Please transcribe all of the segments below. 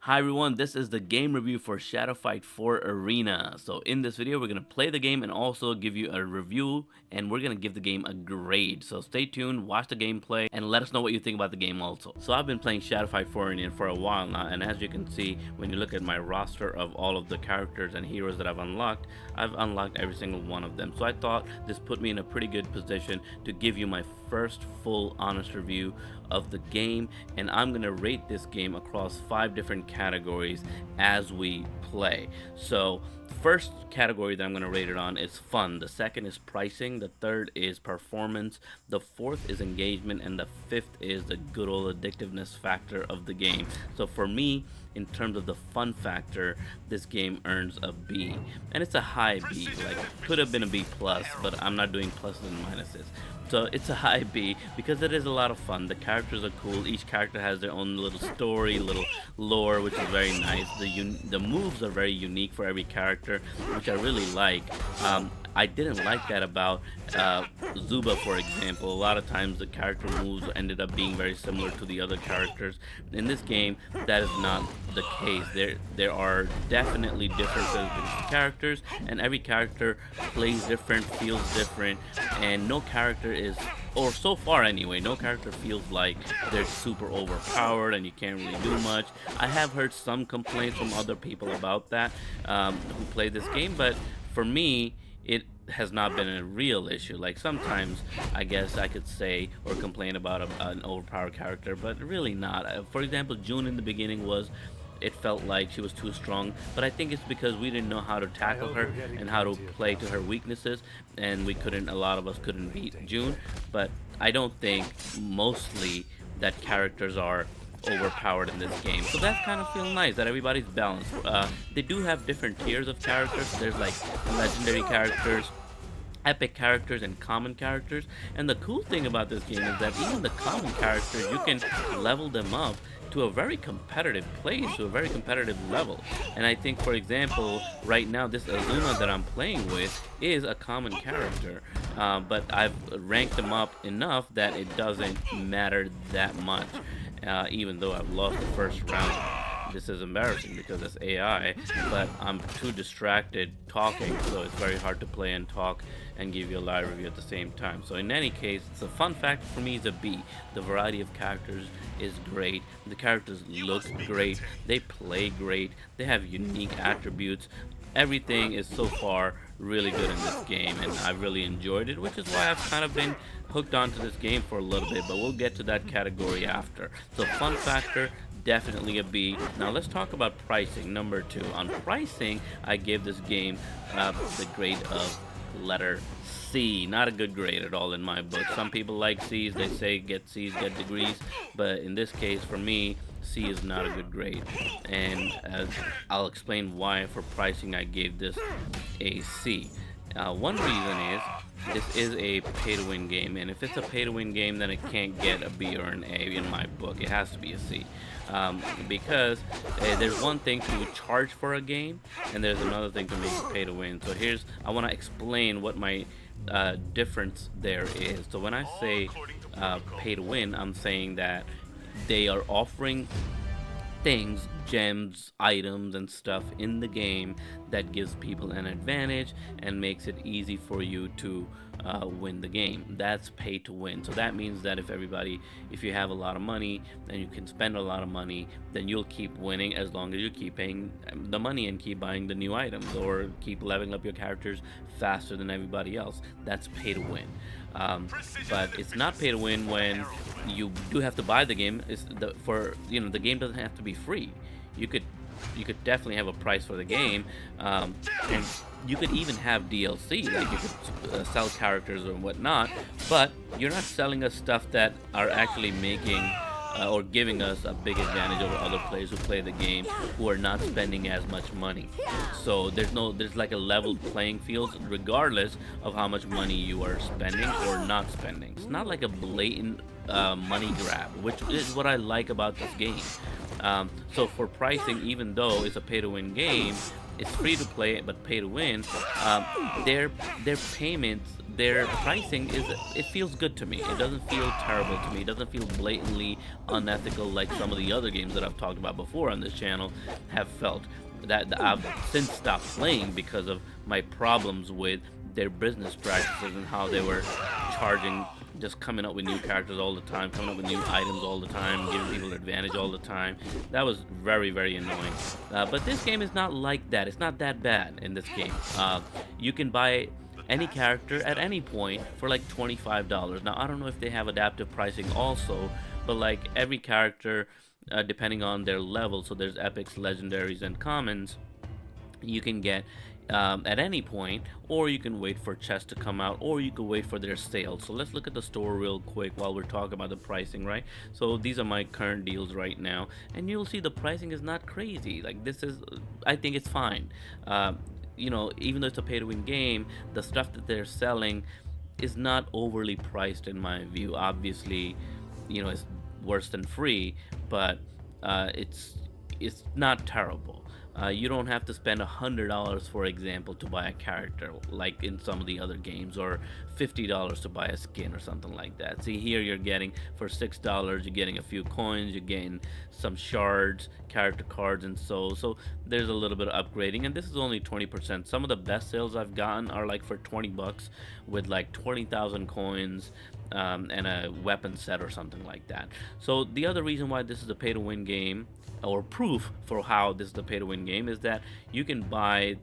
Hi everyone, this is the game review for Shadow Fight 4 Arena. So in this video, we're going to play the game and also give you a review, and we're going to give the game a grade. So stay tuned, watch the gameplay, and let us know what you think about the game also. So I've been playing Shadow Fight 4 Arena for a while now, and as you can see, when you look at my roster of all of the characters and heroes that I've unlocked every single one of them. So I thought this put me in a pretty good position to give you my first full honest review of the game, and I'm gonna rate this game across 5 different categories as we play. So first category that I'm gonna rate it on is fun, the second is pricing, the third is performance, the fourth is engagement, and the fifth is the good old addictiveness factor of the game. So for me, in terms of the fun factor, this game earns a B, and it's a high B. Like, could have been a B plus, but I'm not doing pluses and minuses. So it's a high B because it is a lot of fun. The characters are cool. Each character has their own little story, little lore, which is very nice. The moves are very unique for every character, which I really like. I didn't like that about Zuba, for example. A lot of times the character moves ended up being very similar to the other characters. In this game, that is not the case. There are definitely differences between characters, and every character plays different, feels different, and no character is, or so far anyway, no character feels like they're super overpowered and you can't really do much. I have heard some complaints from other people about that who play this game, but for me, it has not been a real issue. Like, sometimes I guess I could say or complain about an overpowered character, but really not. For example, June in the beginning it felt like she was too strong, but I think it's because we didn't know how to tackle her and how to play to her weaknesses, and a lot of us couldn't beat June. But I don't think mostly that characters are overpowered in this game, so that kind of feels nice that everybody's balanced. They do have different tiers of characters. There's like legendary characters, epic characters, and common characters, and the cool thing about this game is that even the common characters, you can level them up to a very competitive place, to a very competitive level. And I think, for example, right now this Azuma that I'm playing with is a common character, but I've ranked them up enough that it doesn't matter that much, even though I've lost the first round. This is embarrassing because it's AI, but I'm too distracted talking, so it's very hard to play and talk and give you a live review at the same time. So in any case, it's a fun factor for me is a B. The variety of characters is great. The characters look great. They play great. They have unique attributes. Everything is so far really good in this game, and I've really enjoyed it, which is why I've kind of been hooked onto this game for a little bit, but we'll get to that category after. So fun factor, definitely a B. Now let's talk about pricing, number 2. On pricing, I gave this game the grade of letter C. Not a good grade at all in my book. Some people like C's, they say get C's, get degrees, but in this case for me, C is not a good grade, and I'll explain why. For pricing, I gave this a C. One reason is this is a pay-to-win game, and if it's a pay-to-win game, then it can't get a B or an A in my book. It has to be a C, because there's one thing to charge for a game, and there's another thing to make it pay-to-win. So I want to explain what my difference there is. So when I say pay-to-win, I'm saying that they are offering things, gems, items, and stuff in the game that gives people an advantage and makes it easy for you to win the game. That's pay to win. So that means that if you have a lot of money and you can spend a lot of money, then you'll keep winning as long as you keep paying the money and keep buying the new items or keep leveling up your characters faster than everybody else. That's pay to win. But it's not pay to win when you do have to buy the game. The game doesn't have to be free. You could definitely have a price for the game, and you could even have DLC, like you could sell characters or whatnot, but you're not selling us stuff that are actually making or giving us a big advantage over other players who play the game who are not spending as much money. So there's like a level playing field regardless of how much money you are spending or not spending. It's not like a blatant money grab, which is what I like about this game. So for pricing, even though it's a pay-to-win game, it's free to play but pay to win. Um, their payments, their pricing it feels good to me. It doesn't feel terrible to me. It doesn't feel blatantly unethical like some of the other games that I've talked about before on this channel have felt. That I've since stopped playing because of my problems with their business practices and how they were charging, just coming up with new characters all the time, coming up with new items all the time, giving people advantage all the time. That was very, very annoying. But this game is not like that. It's not that bad in this game. You can buy any character at any point for like $25. Now, I don't know if they have adaptive pricing also, but like every character, depending on their level, so there's epics, legendaries, and commons, you can get at any point, or you can wait for chests to come out, or you can wait for their sale. So let's look at the store real quick while we're talking about the pricing, right? So these are my current deals right now, and you'll see the pricing is not crazy. Like, this is, I think it's fine. You know, even though it's a pay-to-win game, the stuff that they're selling is not overly priced in my view. Obviously, you know, it's worse than free, but it's not terrible. You don't have to spend $100, for example, to buy a character like in some of the other games, or $50 to buy a skin or something like that. See, here you're getting for $6, you're getting a few coins, you're getting some shards, character cards, and so there's a little bit of upgrading, and this is only 20%. Some of the best sales I've gotten are like for 20 bucks with like 20,000 coins, and a weapon set or something like that. So the other reason why this is a pay-to-win game, or proof for how this is a pay-to-win game, is that you can buy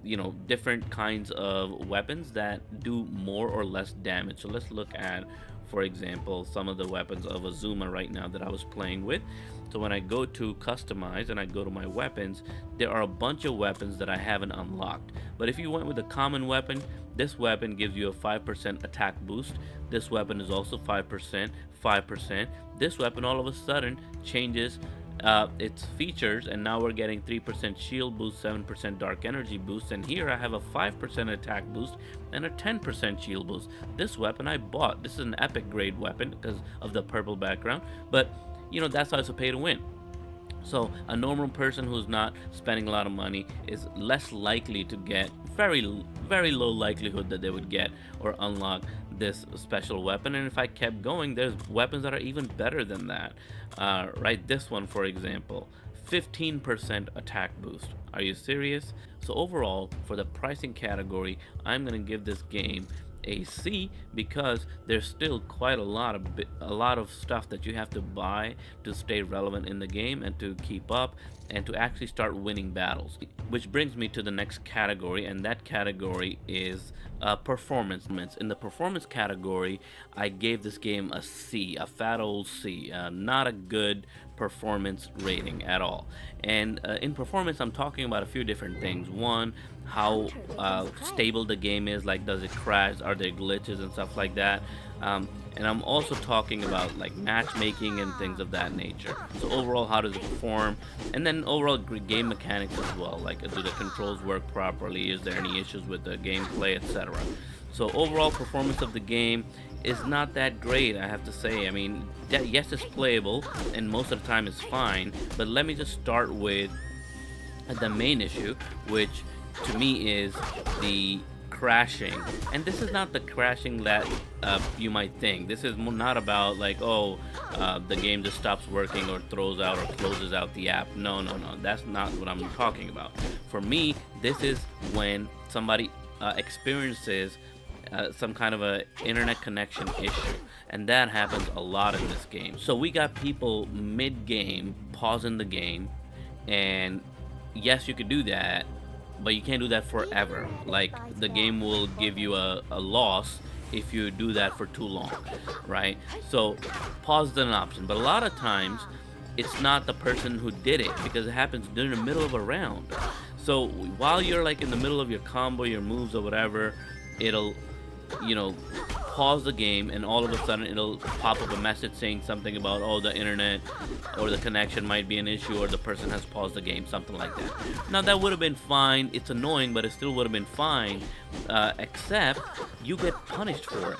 you know, different kinds of weapons that do more or less damage. So let's look at, for example, some of the weapons of Azuma right now that I was playing with. So when I go to customize and I go to my weapons, there are a bunch of weapons that I haven't unlocked. But if you went with a common weapon, this weapon gives you a 5% attack boost. This weapon is also 5%, 5%. This weapon all of a sudden changes its features, and now we're getting 3% shield boost, 7% dark energy boost, and here I have a 5% attack boost and a 10% shield boost. This weapon I bought. This is an epic grade weapon because of the purple background, but you know, that's how it's a pay to win. So a normal person who's not spending a lot of money is less likely to get, very low likelihood that they would get or unlock this special weapon. And if I kept going, there's weapons that are even better than that. Right, this one for example, 15% attack boost. Are you serious? So overall, for the pricing category, I'm gonna give this game a C, because there's still quite a lot of stuff that you have to buy to stay relevant in the game and to keep up and to actually start winning battles. Which brings me to the next category, and that category is performance. In the performance category, I gave this game a C, a fat old C. Not a good performance rating at all. And in performance, I'm talking about a few different things. One, how stable the game is, like does it crash, are there glitches and stuff like that. And I'm also talking about like matchmaking and things of that nature. So overall, how does it perform, and then overall game mechanics as well, like do the controls work properly, is there any issues with the gameplay, etc. So overall performance of the game is not that great, I have to say. I mean, yes, it's playable and most of the time it's fine, but let me just start with the main issue, which to me is the crashing. And this is not the crashing that you might think. This is not about like, oh, the game just stops working or throws out or closes out the app. No, that's not what I'm talking about. For me, this is when somebody experiences some kind of a internet connection issue, and that happens a lot in this game. So we got people mid-game pausing the game, and yes, you could do that, but you can't do that forever. Like, the game will give you a loss if you do that for too long, right? So pause is an option, but a lot of times it's not the person who did it, because it happens during the middle of a round. So while you're like in the middle of your combo, your moves or whatever, it'll, you know, pause the game, and all of a sudden it'll pop up a message saying something about, oh, the internet or the connection might be an issue, or the person has paused the game, something like that. Now that would have been fine. It's annoying, but it still would have been fine, except you get punished for it.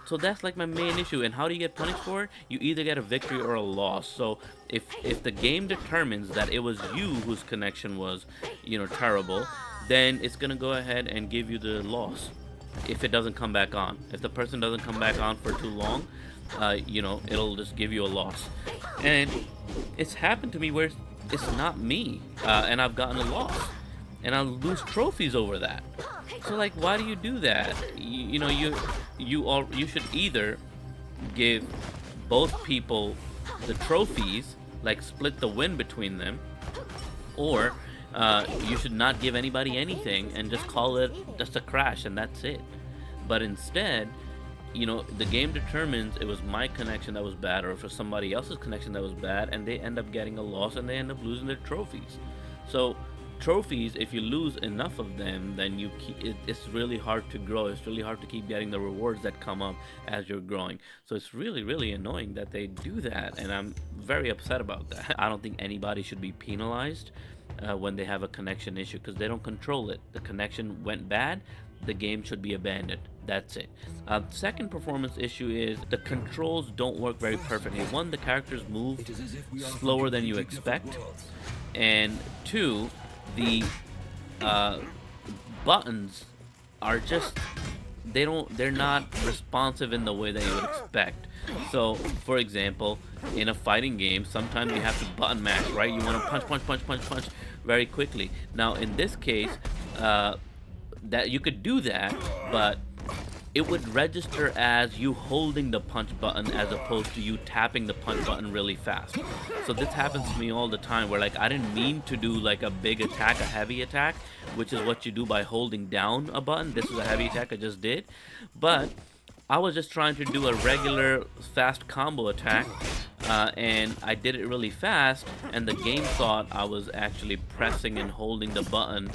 So that's like my main issue. And how do you get punished for it? You either get a victory or a loss. So if the game determines that it was you whose connection was, terrible, then it's gonna go ahead and give you the loss if it doesn't come back on. If the person doesn't come back on for too long, it'll just give you a loss. And it's happened to me where it's not me, and I've gotten a loss, and I lose trophies over that. So like, why do you do that? You should either give both people the trophies, like split the win between them, or you should not give anybody anything and just call it just a crash and that's it. But instead, the game determines it was my connection that was bad or if it was somebody else's connection that was bad, and they end up getting a loss and they end up losing their trophies. So trophies, if you lose enough of them, then it's really hard to grow. It's really hard to keep getting the rewards that come up as you're growing. So it's really annoying that they do that, and I'm very upset about that. I don't think anybody should be penalized when they have a connection issue, because they don't control it. The connection went bad, the game should be abandoned. That's it. Second performance issue is the controls don't work very perfectly. One, the characters move slower than you expect, and two, the buttons are just they're not responsive in the way that you would expect. So for example, in a fighting game, sometimes you have to button mash, right? You want to punch very quickly. Now in this case, that you could do that, but it would register as you holding the punch button as opposed to you tapping the punch button really fast. So this happens to me all the time, where like I didn't mean to do like a big attack, a heavy attack, which is what you do by holding down a button. This is a heavy attack I just did, but I was just trying to do a regular fast combo attack, and I did it really fast, and the game thought I was actually pressing and holding the button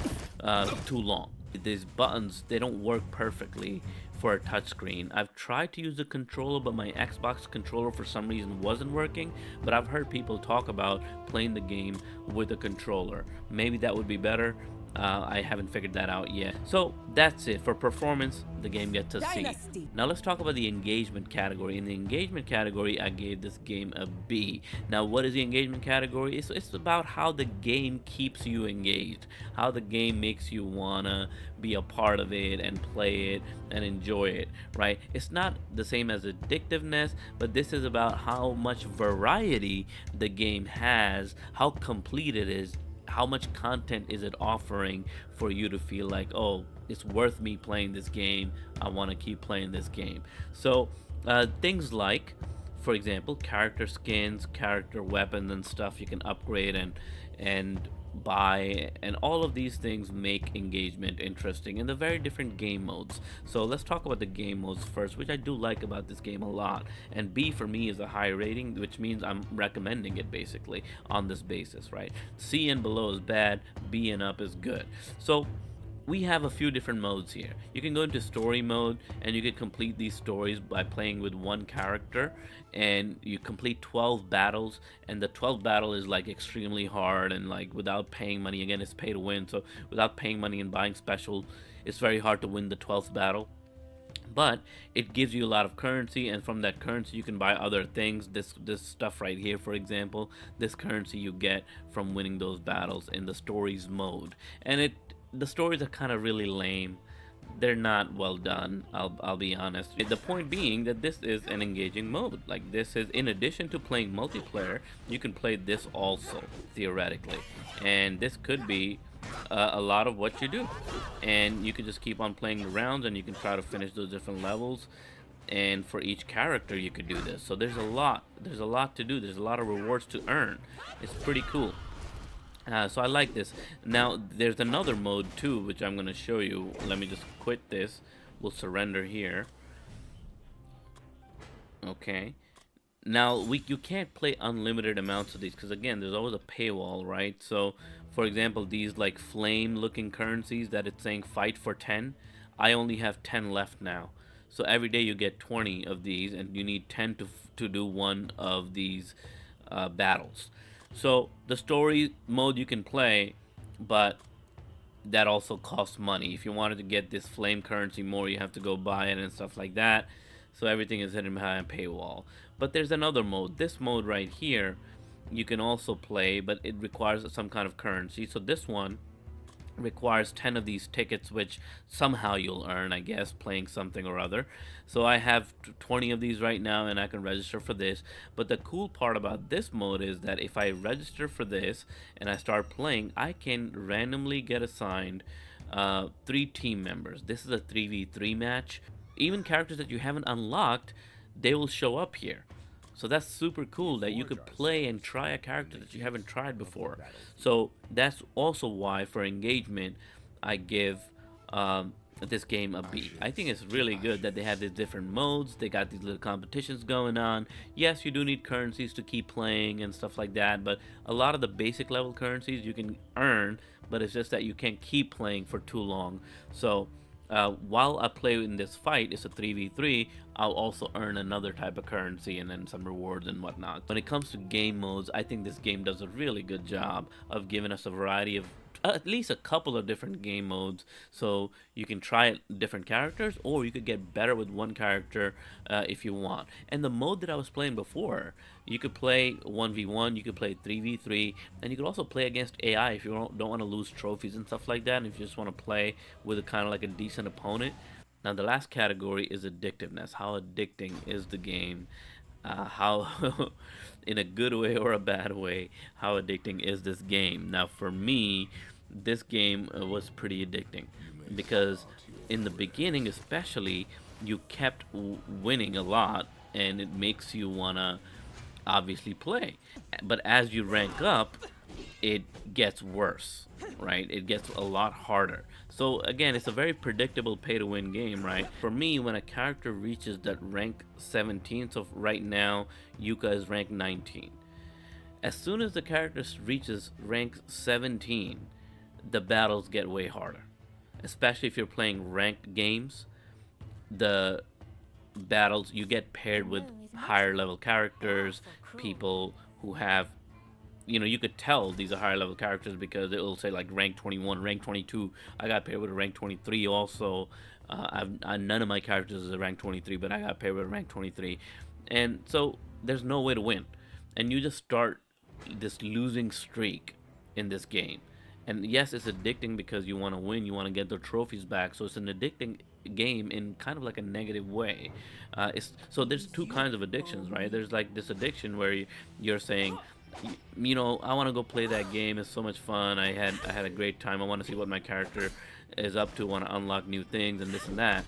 too long. These buttons, they don't work perfectly for a touchscreen. I've tried to use the controller, but my Xbox controller for some reason wasn't working. But I've heard people talk about playing the game with a controller. Maybe that would be better. I haven't figured that out yet. So that's it. For performance, the game gets a C. Now let's talk about the engagement category. In the engagement category, I gave this game a B. Now what is the engagement category? It's about how the game keeps you engaged, how the game makes you wanna be a part of it and play it and enjoy it, right? It's not the same as addictiveness, but this is about how much variety the game has, how complete it is, how much content is it offering for you to feel like, oh, it's worth me playing this game, I want to keep playing this game. So things like, for example, character skins, character weapons and stuff you can upgrade and buy, and all of these things make engagement interesting in the very different game modes. So let's talk about the game modes first, which I do like about this game a lot. And B for me is a high rating, which means I'm recommending it basically on this basis, right? C and below is bad, B and up is good. So we have a few different modes here. You can go into story mode, and you can complete these stories by playing with one character, and you complete 12 battles, and the 12th battle is like extremely hard, and like without paying money. Again, it's pay to win, so without paying money and buying special, it's very hard to win the 12th battle. But it gives you a lot of currency, and from that currency you can buy other things. This stuff right here, for example, this currency you get from winning those battles in the stories mode. And the stories are kind of really lame. They're not well done, I'll be honest. The point being that this is an engaging mode. Like, this is, in addition to playing multiplayer, you can play this also, theoretically. And this could be a lot of what you do. And you can just keep on playing the rounds, and you can try to finish those different levels. And for each character you could do this. So there's a lot to do. There's a lot of rewards to earn. It's pretty cool. So I like this. Now there's another mode too, which I'm going to show you. Let me just quit this. We'll surrender here. Okay. Now you can't play unlimited amounts of these, because again, there's always a paywall, right? So for example, these like flame looking currencies that it's saying fight for 10, I only have 10 left now. So every day you get 20 of these, and you need 10 to do one of these battles. So the story mode you can play, but that also costs money. If you wanted to get this flame currency more, you have to go buy it and stuff like that. so everything is hidden behind a paywall. But there's another mode. This mode right here, you can also play, but it requires some kind of currency. So this one requires 10 of these tickets, which somehow you'll earn, I guess, playing something or other. So I have 20 of these right now, and I can register for this. But the cool part about this mode is that if I register for this and I start playing, I can randomly get assigned 3 team members. This is a 3v3 match. Even characters that you haven't unlocked, they will show up here. So that's super cool that you could play and try a character that you haven't tried before. So that's also why for engagement, I give this game a B. I think it's really good that they have these different modes. They got these little competitions going on. Yes, you do need currencies to keep playing and stuff like that, but a lot of the basic level currencies you can earn, but it's just that you can't keep playing for too long. So while I play in this fight, it's a 3v3, I'll also earn another type of currency and then some rewards and whatnot. When it comes to game modes, I think this game does a really good job of giving us a variety of at least a couple of different game modes, so you can try different characters, or you could get better with one character if you want. And the mode that I was playing before, you could play 1v1, you could play 3v3, and you could also play against AI if you don't want to lose trophies and stuff like that, and if you just want to play with a kind of like a decent opponent. Now the last category is addictiveness. How addicting is the game? How in a good way or a bad way, how addicting is this game? Now for me, this game was pretty addicting because in the beginning especially, you kept winning a lot, and it makes you wanna obviously play. But as you rank up, it gets worse, right? It gets a lot harder. So again, it's a very predictable pay to win game, right? For me, when a character reaches that rank 17, so right now Yuka is rank 19. As soon as the character reaches rank 17, the battles get way harder. Especially if you're playing ranked games, the battles, you get paired with higher level characters, people who have, you could tell these are higher level characters because it will say like rank 21, rank 22. I got paired with a rank 23 also. None of my characters is a rank 23, but I got paired with a rank 23. And so there's no way to win. And you just start this losing streak in this game. And yes, it's addicting because you want to win, you want to get the trophies back. So it's an addicting game in kind of like a negative way. So there's two kinds of addictions, right? There's like this addiction where you're saying, I want to go play that game. It's so much fun. I had a great time. I want to see what my character is up to. I want to unlock new things and this and that.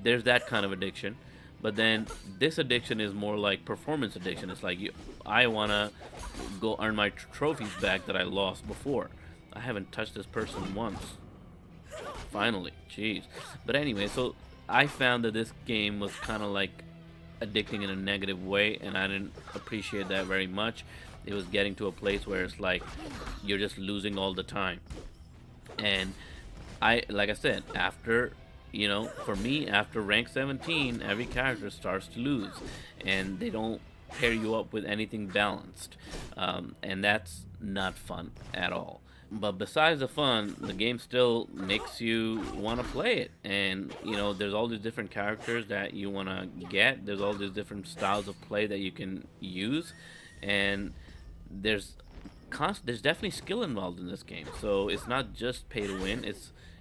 There's that kind of addiction. But then this addiction is more like performance addiction. It's like I want to go earn my trophies back that I lost before. I haven't touched this person once. Finally, jeez. But anyway, so I found that this game was kind of like addicting in a negative way, and I didn't appreciate that very much. It was getting to a place where it's like you're just losing all the time. And like I said, after for me, after rank 17, every character starts to lose, and they don't pair you up with anything balanced, and that's not fun at all. But besides the fun, the game still makes you want to play it. And, there's all these different characters that you want to get. There's all these different styles of play that you can use. And there's definitely skill involved in this game. So it's not just pay to win.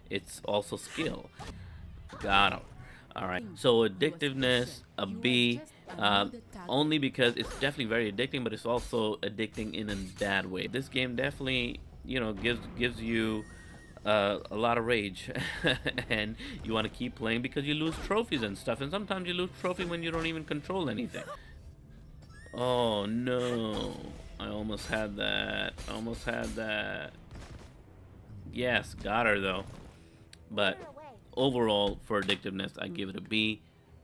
It's also skill. Got it. Alright. So addictiveness, a B. Only because it's definitely very addicting, but it's also addicting in a bad way. This game definitely gives you a lot of rage and you want to keep playing because you lose trophies and stuff, and sometimes you lose trophy when you don't even control anything. Oh no, I almost had that. Yes, got her though. But overall, for addictiveness, I give it a B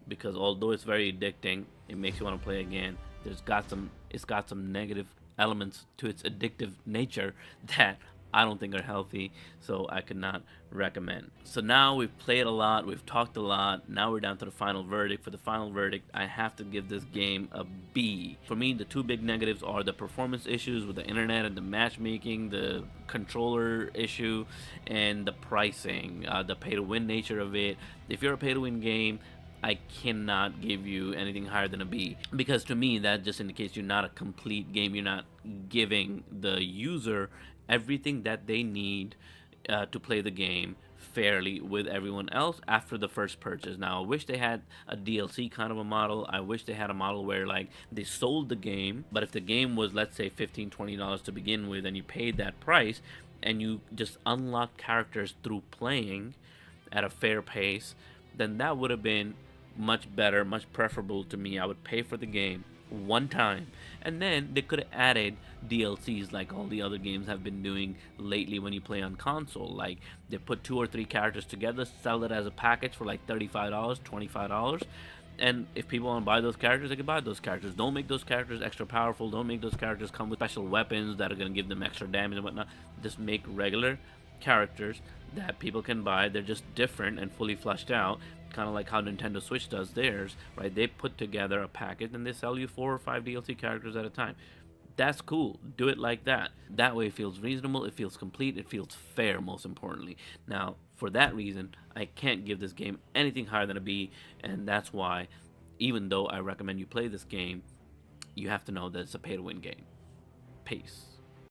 because although it's very addicting, it makes you want to play again. It's got some negative elements to its addictive nature that I don't think are healthy, so I could not recommend. So now we've played a lot, we've talked a lot, now we're down to the final verdict. For the final verdict, I have to give this game a B. For me, the two big negatives are the performance issues with the internet and the matchmaking, the controller issue, and the pricing, the pay-to-win nature of it. If you're a pay-to-win game, I cannot give you anything higher than a B, because to me that just indicates you're not a complete game. You're not giving the user everything that they need to play the game fairly with everyone else after the first purchase. Now, I wish they had a DLC kind of a model. I wish they had a model where like they sold the game, but if the game was, let's say, $15-20 to begin with, and you paid that price and you just unlock characters through playing at a fair pace, then that would have been much better, much preferable to me. I would pay for the game one time, and then they could have added DLCs like all the other games have been doing lately when you play on console. Like they put 2 or 3 characters together, sell it as a package for like $35, $25. And if people want to buy those characters, they can buy those characters. Don't make those characters extra powerful. Don't make those characters come with special weapons that are going to give them extra damage and whatnot. Just make regular characters that people can buy. They're just different and fully fleshed out, kind of like how Nintendo Switch does theirs, right? They put together a package and they sell you 4 or 5 DLC characters at a time. That's cool. Do it like that. That way it feels reasonable, it feels complete, it feels fair, most importantly. Now, for that reason, I can't give this game anything higher than a B, and that's why, even though I recommend you play this game, you have to know that it's a pay-to-win game. Peace.